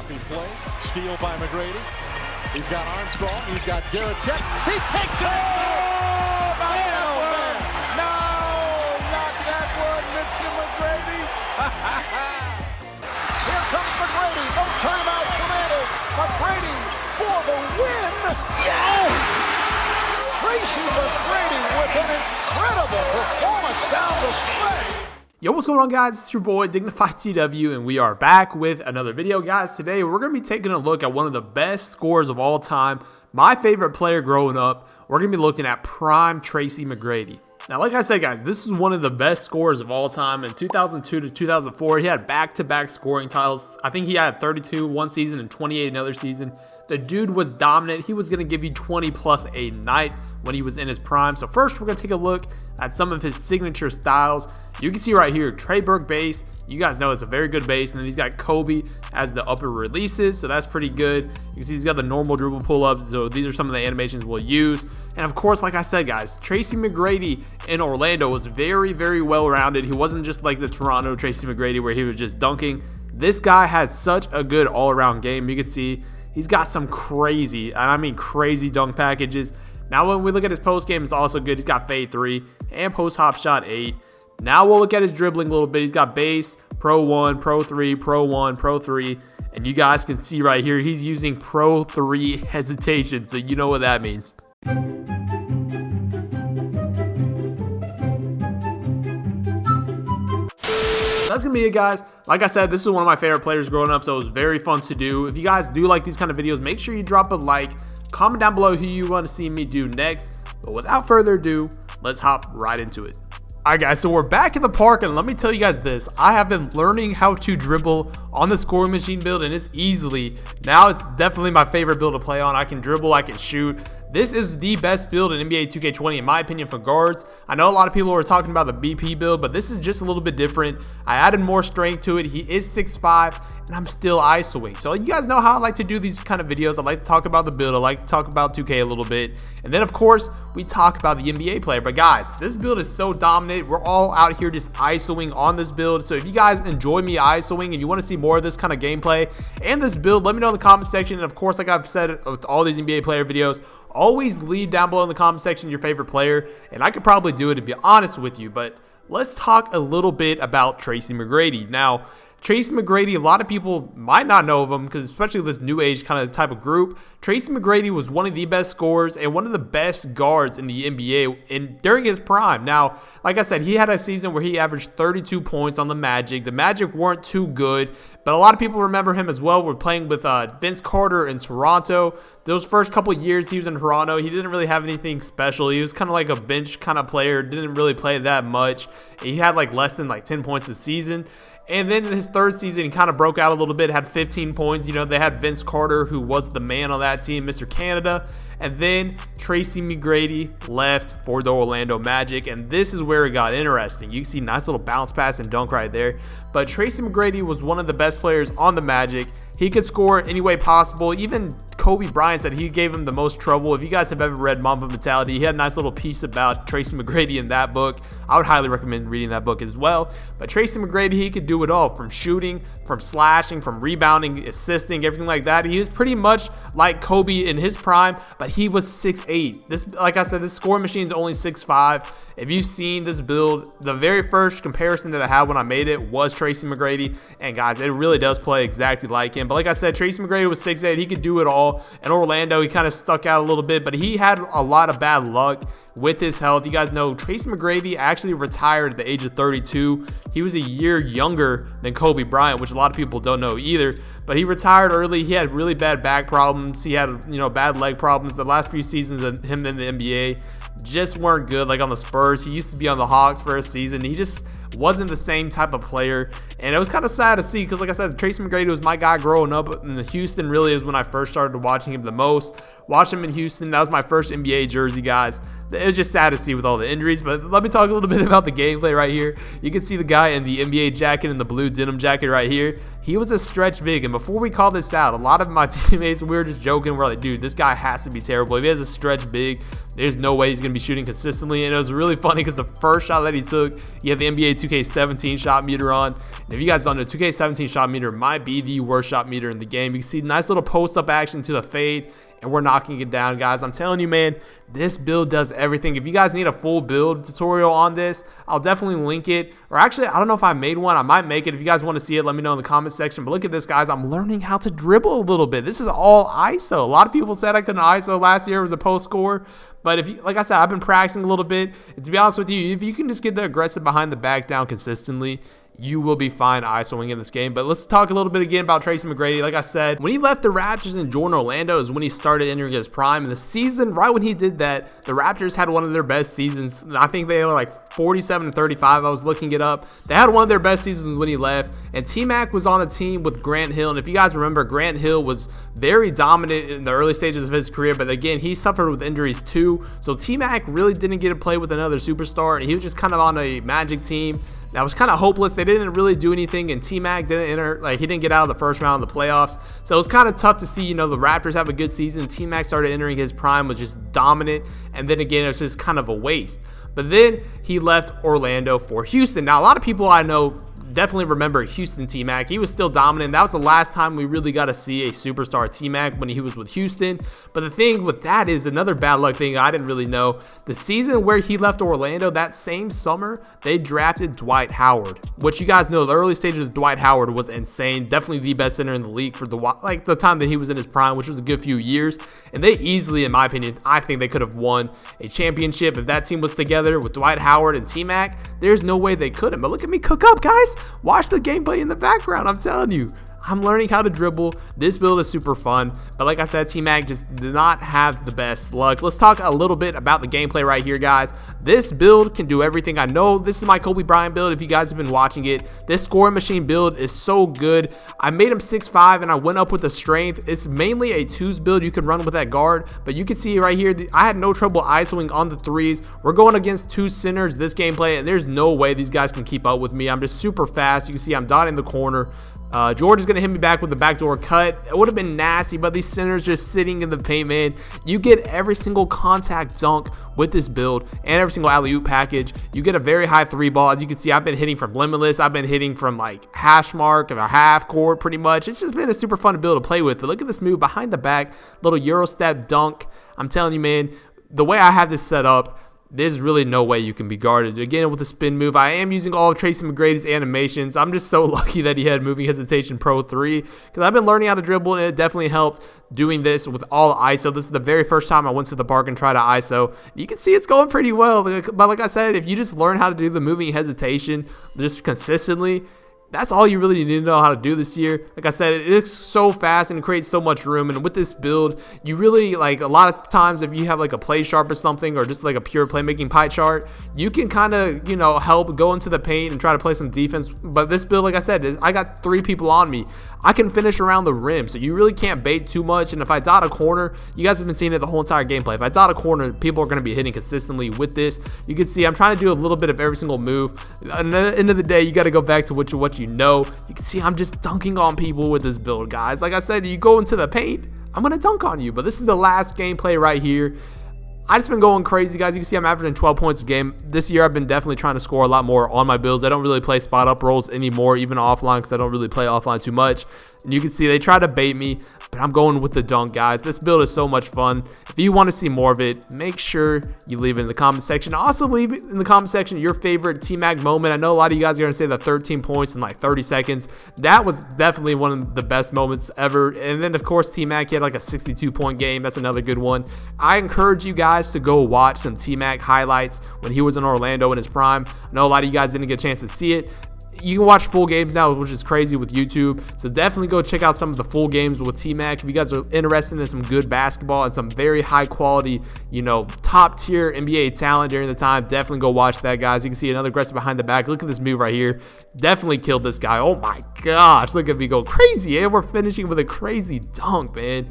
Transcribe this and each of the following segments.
Sloppy play. Steal by McGrady. He's got Armstrong. He's got Garrett. He takes it! Oh, man. No, not that one, Mr. McGrady. Here comes McGrady. No timeout remaining. McGrady for the win. Yes! Tracy McGrady with an incredible performance down the stretch. Yo, what's going on, guys? It's your boy Dignified TW, and we are back with another video. Guys, today we're going to be taking a look at one of the best scorers of all time, my favorite player growing up. We're going to be looking at prime Tracy McGrady. Now, like I said, guys, this is one of the best scorers of all time. In 2002 to 2004, he had back-to-back scoring titles. I think he had 32 one season and 28 another season. The dude was dominant. He was going to give you 20 plus a night when he was in his prime. So first, we're going to take a look at some of his signature styles. You can see right here, Trey Burke base. You guys know it's a very good base. And then he's got Kobe as the upper releases. So that's pretty good. You can see he's got the normal dribble pull-up. So these are some of the animations we'll use. And of course, like I said, guys, Tracy McGrady in Orlando was very, very well-rounded. He wasn't just like the Toronto Tracy McGrady where he was just dunking. This guy had such a good all-around game. You can see he's got some crazy, and I mean crazy dunk packages. Now when we look at his post game, it's also good. He's got fade 3 and post hop shot 8. Now we'll look at his dribbling a little bit. He's got base, pro 1, pro 3, pro 1, pro 3. And you guys can see right here, he's using pro 3 hesitation. So you know what that means. That's gonna be it, guys. Like I said, this is one of my favorite players growing up, so it was very fun to do. If you guys do like these kind of videos, make sure you drop a like, comment down below who you want to see me do next. But without further ado, let's hop right into it. Alright, guys, so we're back in the park, and let me tell you guys this. I have been learning how to dribble on the scoring machine build, and it's now it's definitely my favorite build to play on. I can dribble, I can shoot. This is the best build in NBA 2K20 in my opinion for guards. I know a lot of people are talking about the BP build, but this is just a little bit different. I added more strength to it. He is 6'5", and I'm still ISOing. So you guys know how I like to do these kind of videos. I like to talk about the build. I like to talk about 2K a little bit. And then, of course, we talk about the NBA player. But guys, this build is so dominant. We're all out here just ISOing on this build. So if you guys enjoy me ISOing and you want to see more of this kind of gameplay and this build, let me know in the comment section. And of course, like I've said with all these NBA player videos, always leave down below in the comment section your favorite player, and I could probably do it to be honest with you. But let's talk a little bit about Tracy McGrady. Now, Tracy McGrady, a lot of people might not know of him because especially this new age kind of type of group. Tracy McGrady was one of the best scorers and one of the best guards in the NBA during his prime. Now, like I said, he had a season where he averaged 32 points on the Magic. The Magic weren't too good, but a lot of people remember him as well. We're playing with Vince Carter in Toronto. Those first couple years he was in Toronto, he didn't really have anything special. He was kind of like a bench kind of player, didn't really play that much. He had like less than like 10 points a season. And then in his third season, he kind of broke out a little bit, had 15 points. You know, they had Vince Carter, who was the man on that team, Mr. Canada. And then Tracy McGrady left for the Orlando Magic. And this is where it got interesting. You can see nice little bounce pass and dunk right there. But Tracy McGrady was one of the best players on the Magic. He could score any way possible. Even Kobe Bryant said he gave him the most trouble. If you guys have ever read Mamba Mentality, he had a nice little piece about Tracy McGrady in that book. I would highly recommend reading that book as well. But Tracy McGrady, he could do it all, from shooting, from slashing, from rebounding, assisting, everything like that. He was pretty much like Kobe in his prime, but he was 6'8". This, like I said, this scoring machine is only 6'5". If you've seen this build, the very first comparison that I had when I made it was Tracy McGrady. And guys, it really does play exactly like him. But like I said, Tracy McGrady was 6'8". He could do it all. In Orlando, he kind of stuck out a little bit, but he had a lot of bad luck with his health. You guys know Tracy McGrady actually retired at the age of 32. He was a year younger than Kobe Bryant, which a lot of people don't know either. But he retired early. He had really bad back problems. He had, bad leg problems. The last few seasons of him in the NBA just weren't good. Like on the Spurs, he used to be on the Hawks for a season. He just wasn't the same type of player, and it was kind of sad to see because, like I said, Tracy McGrady was my guy growing up. In Houston really is when I first started watching him the most. Watched him in Houston. That was my first NBA jersey, guys. it was just sad to see with all the injuries. But let me talk a little bit about the gameplay right here. You can see the guy in the NBA jacket and the blue denim jacket right here. He was a stretch big, and before we call this out, a lot of my teammates, we were just joking. We're like, dude, this guy has to be terrible. If he has a stretch big, there's no way he's going to be shooting consistently. And it was really funny because the first shot that he took, he had the NBA 2K17 shot meter on. And if you guys don't know, 2K17 shot meter might be the worst shot meter in the game. You can see nice little post-up action to the fade, and we're knocking it down, guys. I'm telling you, man, this build does everything. If you guys need a full build tutorial on this, I'll definitely link it. Or actually, I don't know if I made one. I might make it. If you guys want to see it, let me know in the comment section. But look at this, guys. I'm learning how to dribble a little bit. This is all ISO. A lot of people said I couldn't ISO last year. It was a post score. But if you, like I said, I've been practicing a little bit. And to be honest with you, if you can just get the aggressive behind the back down consistently, you will be fine ISOing in this game. But let's talk a little bit again about Tracy McGrady. Like I said, when he left the Raptors and joined Orlando is when he started entering his prime. And the season, right when he did that, the Raptors had one of their best seasons. I think they were like 47-35. I was looking it up. They had one of their best seasons when he left. And T-Mac was on the team with Grant Hill. And if you guys remember, Grant Hill was very dominant in the early stages of his career. But again, he suffered with injuries too. So T-Mac really didn't get to play with another superstar. And he was just kind of on a Magic team that was kind of hopeless. They didn't really do anything, and T-Mac didn't enter, like he didn't get out of the first round of the playoffs. So it was kind of tough to see, you know, the Raptors have a good season. T-Mac started entering his prime, was just dominant, and then again, it was just kind of a waste. But then he left Orlando for Houston. Now, a lot of people I know definitely remember Houston T-Mac. He was still dominant. That was the last time we really got to see a superstar T-Mac, when he was with Houston. But the thing with that is another bad luck thing I didn't really know. The season where he left Orlando, that same summer, they drafted Dwight Howard, which you guys know the early stages of Dwight Howard was insane. Definitely the best center in the league for the time that he was in his prime, which was a good few years. And they easily, in my opinion, I think they could have won a championship if that team was together with Dwight Howard and T-Mac. There's no way they couldn't. But look at me cook up, guys. Watch the gameplay in the background. I'm telling you, I'm learning how to dribble. This build is super fun. But like I said, T-Mac just did not have the best luck. Let's talk a little bit about the gameplay right here, guys. This build can do everything. I know this is my Kobe Bryant build if you guys have been watching it. This scoring machine build is so good. I made him 6'5", and I went up with the strength. It's mainly a twos build you can run with that guard. But you can see right here, I had no trouble ISOing on the threes. We're going against two centers this gameplay, and there's no way these guys can keep up with me. I'm just super fast. You can see I'm dotting the corner. George is going to hit me back with the backdoor cut. It would have been nasty, but these centers just sitting in the paint, man. You get every single contact dunk with this build and every single alley-oop package. You get a very high three ball. As you can see, I've been hitting from limitless. I've been hitting from like hash mark of a half court pretty much. It's just been a super fun build to play with. But look at this move behind the back, little Euro step dunk. I'm telling you, man, the way I have this set up, there's really no way you can be guarded. Again, with the spin move, I am using all of Tracy McGrady's animations. I'm just so lucky that he had Moving Hesitation Pro 3 because I've been learning how to dribble, and it definitely helped doing this with all ISO. This is the very first time I went to the park and tried to ISO. You can see it's going pretty well. But like I said, if you just learn how to do the Moving Hesitation just consistently, that's all you really need to know how to do this year. Like I said, it is so fast and it creates so much room. And with this build, you really, like, a lot of times if you have like a play sharp or something, or just like a pure playmaking pie chart, you can kind of, you know, help go into the paint and try to play some defense. But this build, like I said, I got 3 people on me. I can finish around the rim, so you really can't bait too much. And if I dot a corner, you guys have been seeing it the whole entire gameplay. If I dot a corner, people are going to be hitting consistently with this. You can see I'm trying to do a little bit of every single move. At the end of the day, you got to go back to what you know. You can see I'm just dunking on people with this build, guys. Like I said, you go into the paint, I'm going to dunk on you. But this is the last gameplay right here. I just been going crazy, guys. You can see I'm averaging 12 points a game. This year, I've been definitely trying to score a lot more on my builds. I don't really play spot up rolls anymore, even offline, because I don't really play offline too much. And you can see they try to bait me, but I'm going with the dunk, guys. This build is so much fun. If you want to see more of it, make sure you leave it in the comment section. Also, leave it in the comment section your favorite T-Mac moment. I know a lot of you guys are going to say the 13 points in like 30 seconds. That was definitely one of the best moments ever. And then, of course, T-Mac had like a 62-point game. That's another good one. I encourage you guys to go watch some T-Mac highlights when he was in Orlando in his prime. I know a lot of you guys didn't get a chance to see it. You can watch full games now, which is crazy with YouTube. So definitely go check out some of the full games with T-Mac. If you guys are interested in some good basketball and some very high quality, you know, top tier NBA talent during the time, definitely go watch that, guys. You can see another aggressive behind the back. Look at this move right here. Definitely killed this guy. Oh my gosh, look at me go crazy. And we're finishing with a crazy dunk, man.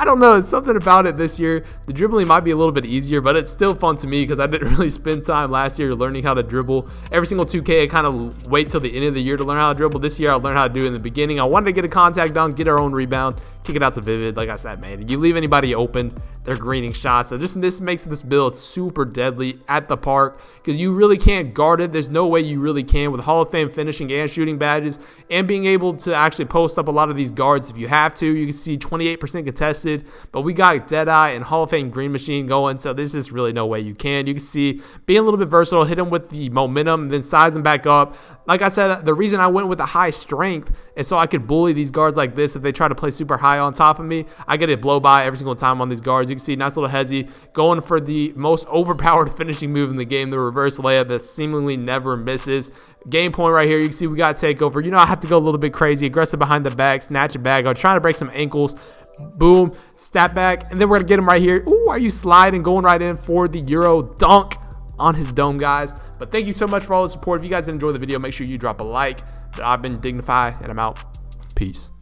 I don't know, it's something about it this year. The dribbling might be a little bit easier, but it's still fun to me because I didn't really spend time last year learning how to dribble. Every single 2K, I kind of wait till the end of the year to learn how to dribble. This year, I learned how to do it in the beginning. I wanted to get a contact down, get our own rebound, kick it out to Vuidz. Like I said, man, you leave anybody open, they're greening shots. So this makes this build super deadly at the park because you really can't guard it. There's no way you really can with Hall of Fame finishing and shooting badges and being able to actually post up a lot of these guards if you have to. You can see 28% contested, but we got Deadeye and Hall of Fame Green Machine going, so there's just really no way you can. You can see being a little bit versatile, hit him with the momentum, and then size him back up. Like I said, the reason I went with a high strength is so I could bully these guards like this. If they try to play super high on top of me, I get it blow by every single time on these guards. You can see nice little hezzy going for the most overpowered finishing move in the game, the reverse layup that seemingly never misses. Game point right here. You can see we got takeover. You know, I have to go a little bit crazy, aggressive behind the back, snatch it back. I'm trying to break some ankles. Boom, step back, and then we're gonna get him right here. Ooh, are you sliding, going right in for the Euro dunk on his dome, guys. But thank you so much for all the support. If you guys enjoyed the video, make sure you drop a like. I've been Dignify, and I'm out. Peace.